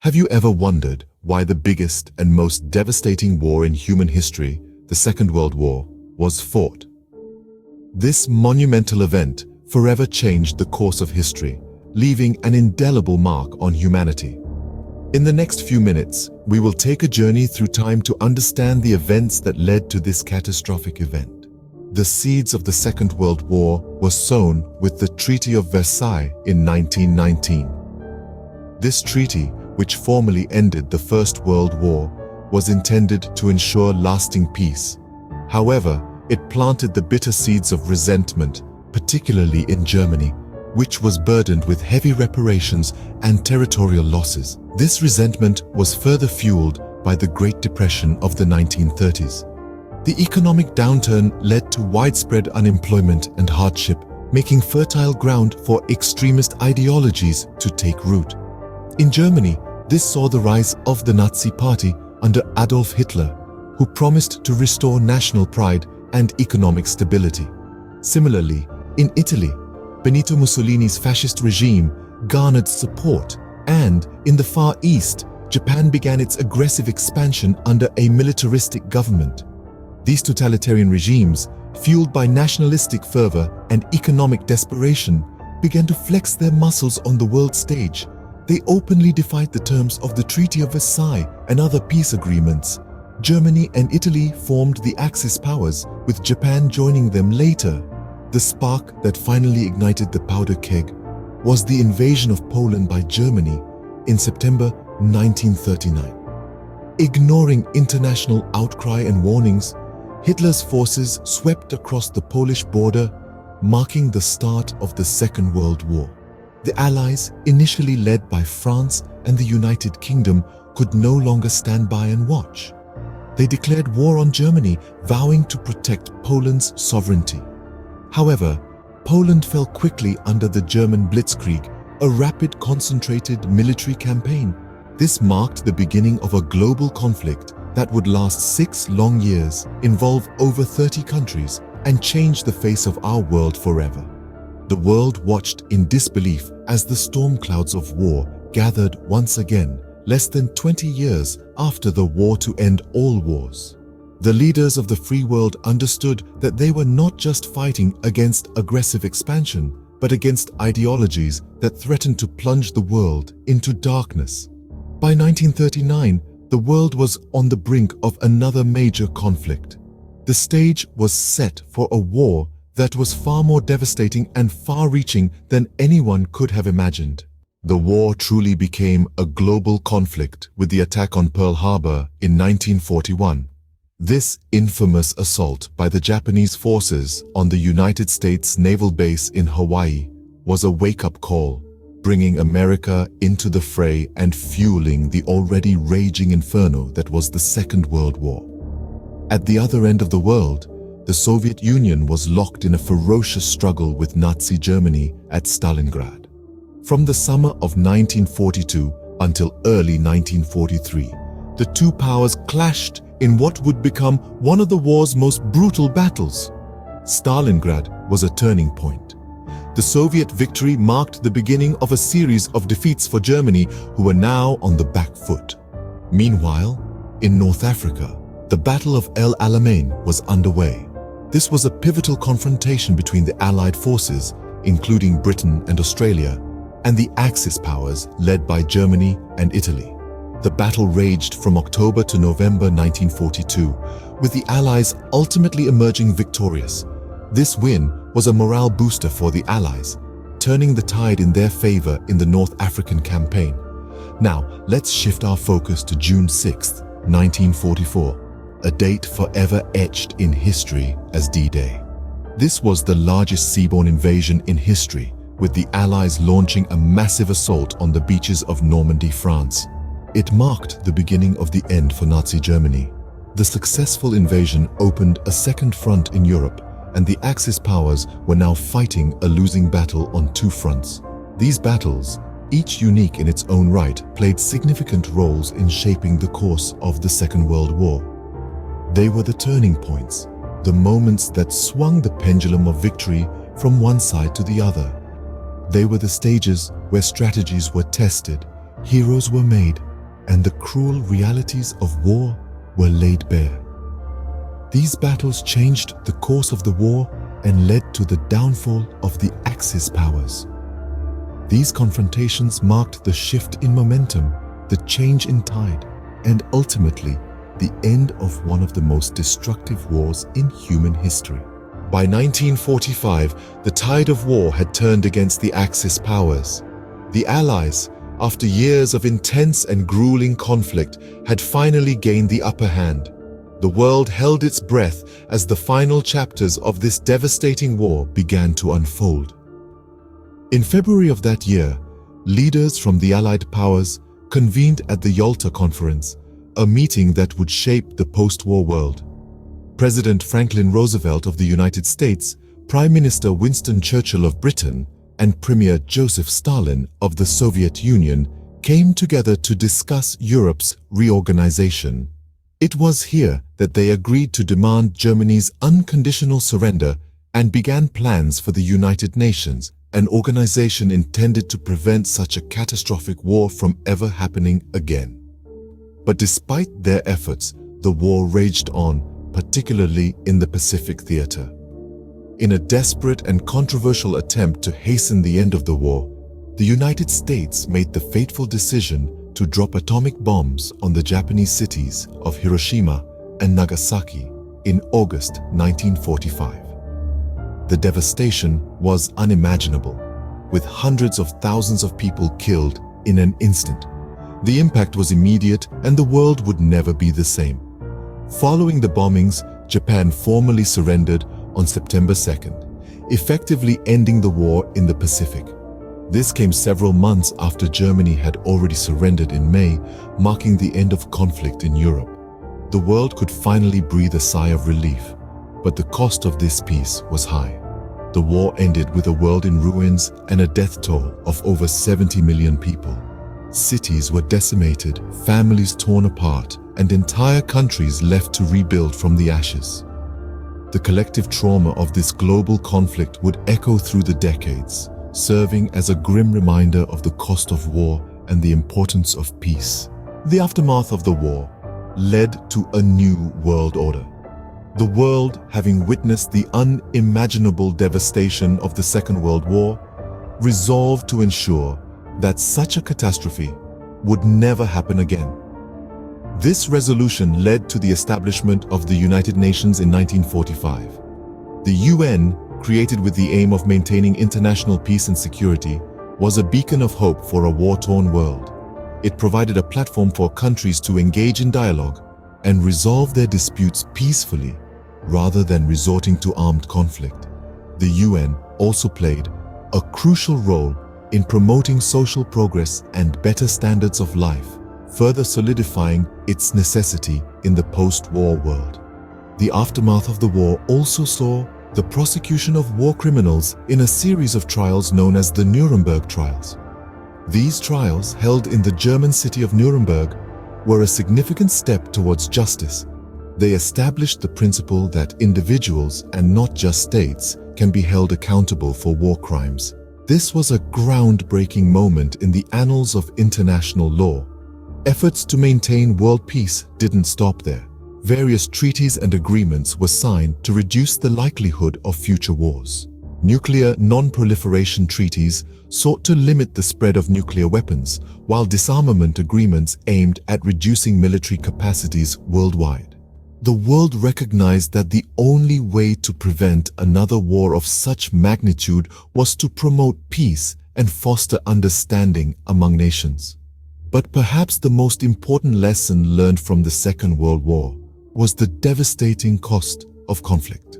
Have you ever wondered why the biggest and most devastating war in human history, the Second World War, was fought? This monumental event forever changed the course of history, leaving an indelible mark on humanity. In the next few minutes, we will take a journey through time to understand the events that led to this catastrophic event. The seeds of the Second World War were sown with the Treaty of Versailles in 1919. This treaty, which formally ended the First World War, was intended to ensure lasting peace. However, it planted the bitter seeds of resentment, particularly in Germany, which was burdened with heavy reparations and territorial losses. This resentment was further fueled by the Great Depression of the 1930s. The economic downturn led to widespread unemployment and hardship, making fertile ground for extremist ideologies to take root. In Germany, this saw the rise of the Nazi Party under Adolf Hitler, who promised to restore national pride and economic stability. Similarly, in Italy, Benito Mussolini's fascist regime garnered support, and in the Far East, Japan began its aggressive expansion under a militaristic government. These totalitarian regimes, fueled by nationalistic fervor and economic desperation, began to flex their muscles on the world stage. They openly defied the terms of the Treaty of Versailles and other peace agreements. Germany and Italy formed the Axis powers, with Japan joining them later. The spark that finally ignited the powder keg was the invasion of Poland by Germany in September 1939. Ignoring international outcry and warnings, Hitler's forces swept across the Polish border, marking the start of the Second World War. The Allies, initially led by France and the United Kingdom, could no longer stand by and watch. They declared war on Germany, vowing to protect Poland's sovereignty. However, Poland fell quickly under the German Blitzkrieg, a rapid, concentrated military campaign. This marked the beginning of a global conflict that would last 6 long years, involve over 30 countries, and change the face of our world forever. The world watched in disbelief as the storm clouds of war gathered once again, less than 20 years after the war to end all wars. The leaders of the free world understood that they were not just fighting against aggressive expansion, but against ideologies that threatened to plunge the world into darkness. By 1939, the world was on the brink of another major conflict. The stage was set for a war that was far more devastating and far-reaching than anyone could have imagined. The war truly became a global conflict with the attack on Pearl Harbor in 1941. This infamous assault by the Japanese forces on the United States Naval Base in Hawaii was a wake-up call, bringing America into the fray and fueling the already raging inferno that was the Second World War. At the other end of the world, the Soviet Union was locked in a ferocious struggle with Nazi Germany at Stalingrad. From the summer of 1942 until early 1943, the two powers clashed in what would become one of the war's most brutal battles. Stalingrad was a turning point. The Soviet victory marked the beginning of a series of defeats for Germany, who were now on the back foot. Meanwhile, in North Africa, the Battle of El Alamein was underway. This was a pivotal confrontation between the Allied forces, including Britain and Australia, and the Axis powers led by Germany and Italy. The battle raged from October to November 1942, with the Allies ultimately emerging victorious. This win was a morale booster for the Allies, turning the tide in their favor in the North African campaign. Now, let's shift our focus to June 6, 1944, a date forever etched in history as D-Day. This was the largest seaborne invasion in history, with the Allies launching a massive assault on the beaches of Normandy, France. It marked the beginning of the end for Nazi Germany. The successful invasion opened a second front in Europe, and the Axis powers were now fighting a losing battle on 2 fronts. These battles, each unique in its own right, played significant roles in shaping the course of the Second World War. They were the turning points, the moments that swung the pendulum of victory from one side to the other. They were the stages where strategies were tested, heroes were made, and the cruel realities of war were laid bare. These battles changed the course of the war and led to the downfall of the Axis powers. These confrontations marked the shift in momentum, the change in tide, and ultimately the end of one of the most destructive wars in human history. By 1945, the tide of war had turned against the Axis powers. The Allies, after years of intense and grueling conflict, had finally gained the upper hand. The world held its breath as the final chapters of this devastating war began to unfold. In February of that year, leaders from the Allied powers convened at the Yalta Conference, a meeting that would shape the post-war world. President Franklin Roosevelt of the United States, Prime Minister Winston Churchill of Britain, and Premier Joseph Stalin of the Soviet Union came together to discuss Europe's reorganization. It was here that they agreed to demand Germany's unconditional surrender and began plans for the United Nations, an organization intended to prevent such a catastrophic war from ever happening again. But despite their efforts, the war raged on, particularly in the Pacific Theater. In a desperate and controversial attempt to hasten the end of the war, the United States made the fateful decision to drop atomic bombs on the Japanese cities of Hiroshima and Nagasaki in August 1945. The devastation was unimaginable, with hundreds of thousands of people killed in an instant. The impact was immediate and the world would never be the same. Following the bombings, Japan formally surrendered on September 2nd, effectively ending the war in the Pacific. This came several months after Germany had already surrendered in May, marking the end of conflict in Europe. The world could finally breathe a sigh of relief, but the cost of this peace was high. The war ended with a world in ruins and a death toll of over 70 million people. Cities were decimated, families torn apart, and entire countries left to rebuild from the ashes. The collective trauma of this global conflict would echo through the decades, serving as a grim reminder of the cost of war and the importance of peace. The aftermath of the war led to a new world order. The world, having witnessed the unimaginable devastation of the Second World War, resolved to ensure that such a catastrophe would never happen again. This resolution led to the establishment of the United Nations in 1945. The UN, created with the aim of maintaining international peace and security, was a beacon of hope for a war-torn world. It provided a platform for countries to engage in dialogue and resolve their disputes peacefully rather than resorting to armed conflict. The UN also played a crucial role in promoting social progress and better standards of life, further solidifying its necessity in the post-war world. The aftermath of the war also saw the prosecution of war criminals in a series of trials known as the Nuremberg Trials. These trials, held in the German city of Nuremberg, were a significant step towards justice. They established the principle that individuals, and not just states, can be held accountable for war crimes. This was a groundbreaking moment in the annals of international law. Efforts to maintain world peace didn't stop there. Various treaties and agreements were signed to reduce the likelihood of future wars. Nuclear non-proliferation treaties sought to limit the spread of nuclear weapons, while disarmament agreements aimed at reducing military capacities worldwide. The world recognized that the only way to prevent another war of such magnitude was to promote peace and foster understanding among nations. But perhaps the most important lesson learned from the Second World War was the devastating cost of conflict.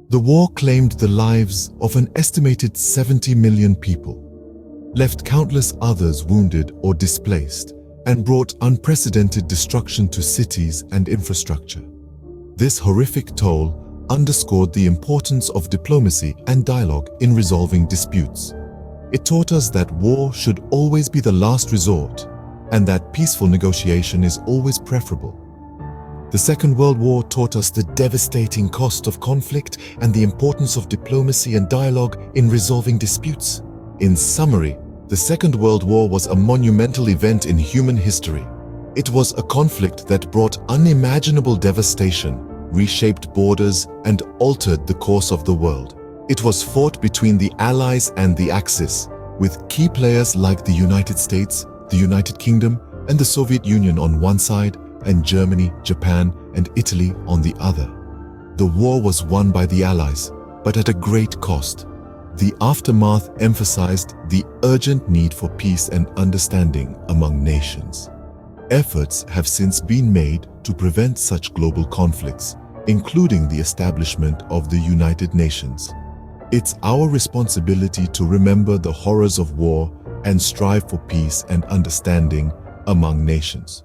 The war claimed the lives of an estimated 70 million people, left countless others wounded or displaced, and brought unprecedented destruction to cities and infrastructure. This horrific toll underscored the importance of diplomacy and dialogue in resolving disputes. It taught us that war should always be the last resort, and that peaceful negotiation is always preferable. The Second World War taught us the devastating cost of conflict and the importance of diplomacy and dialogue in resolving disputes. In summary, The Second World War was a monumental event in human history. It was a conflict that brought unimaginable devastation, reshaped borders, and altered the course of the world. It was fought between the Allies and the Axis, with key players like the United States, the United Kingdom, and the Soviet Union on one side, and Germany, Japan, and Italy on the other. The war was won by the Allies, but at a great cost. The aftermath emphasized the urgent need for peace and understanding among nations. Efforts have since been made to prevent such global conflicts, including the establishment of the United Nations. It's our responsibility to remember the horrors of war and strive for peace and understanding among nations.